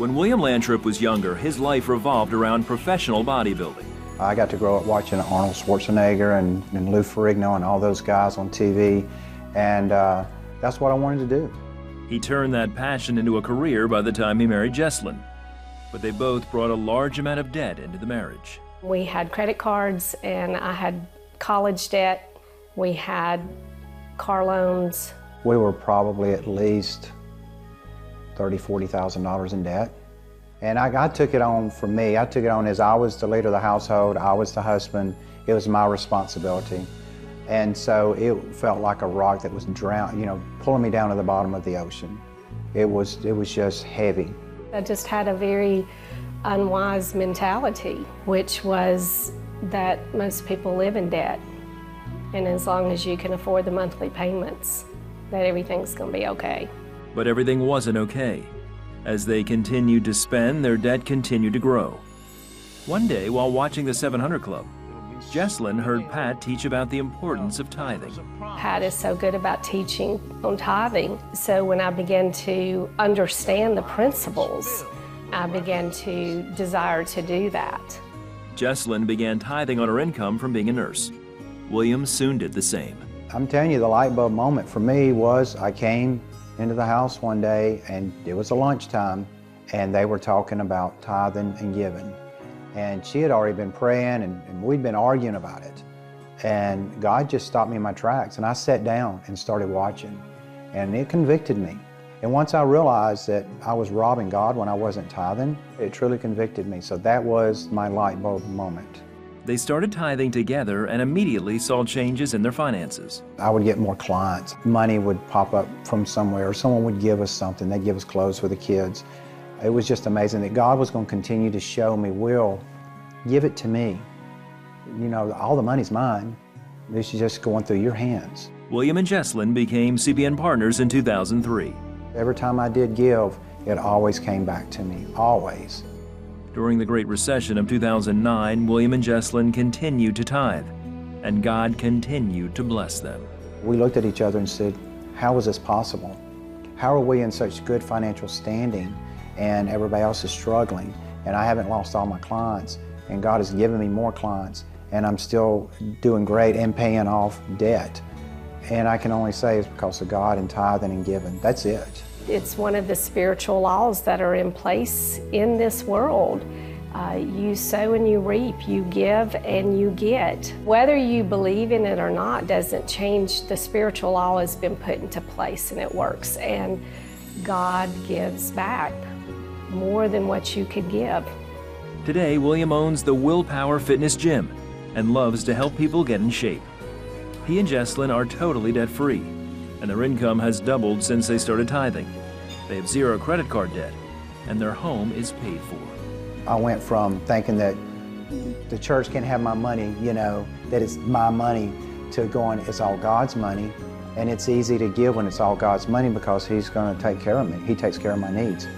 When William Lantrip was younger, his life revolved around professional bodybuilding. I got to grow up watching Arnold Schwarzenegger and Lou Ferrigno and all those guys on TV, and that's what I wanted to do. He turned that passion into a career by the time he married Jesslyn. But they both brought a large amount of debt into the marriage. We had credit cards, and I had college debt. We had car loans. We were probably at least $30,000, $40,000 in debt. And I took it on for me. I took it on as I was the leader of the household, I was the husband, it was my responsibility. And so it felt like a rock that was pulling me down to the bottom of the ocean. It was just heavy. I just had a very unwise mentality, which was that most people live in debt. And as long as you can afford the monthly payments, that everything's gonna be okay. But everything wasn't okay. As they continued to spend, their debt continued to grow. One day, while watching the 700 Club, Jesslyn heard Pat teach about the importance of tithing. Pat is so good about teaching on tithing. So when I began to understand the principles, I began to desire to do that. Jesslyn began tithing on her income from being a nurse. William soon did the same. I'm telling you, the light bulb moment for me was I came into the house one day, and it was a lunchtime, and they were talking about tithing and giving. And she had already been praying, and we'd been arguing about it. And God just stopped me in my tracks, and I sat down and started watching, and it convicted me. And once I realized that I was robbing God when I wasn't tithing, it truly convicted me. So that was my light bulb moment. They started tithing together and immediately saw changes in their finances. I would get more clients. Money would pop up from somewhere, or someone would give us something. They'd give us clothes for the kids. It was just amazing that God was going to continue to show me, Will, give it to me. You know, all the money's mine. This is just going through your hands. William and Jesslyn became CBN partners in 2003. Every time I did give, it always came back to me, always. During the Great Recession of 2009, William and Jesslyn continued to tithe, and God continued to bless them. We looked at each other and said, how is this possible? How are we in such good financial standing and everybody else is struggling, and I haven't lost all my clients, and God has given me more clients, and I'm still doing great and paying off debt? And I can only say it's because of God and tithing and giving. That's it. It's one of the spiritual laws that are in place in this world. You sow and you reap, you give and you get. Whether you believe in it or not doesn't change. The spiritual law has been put into place and it works. And God gives back more than what you could give. Today, William owns the Willpower Fitness Gym and loves to help people get in shape. He and Jesslyn are totally debt-free, and their income has doubled since they started tithing. They have zero credit card debt, and their home is paid for. I went from thinking that the church can't have my money, that it's my money, to going, it's all God's money, and it's easy to give when it's all God's money because He's going to take care of me. He takes care of my needs.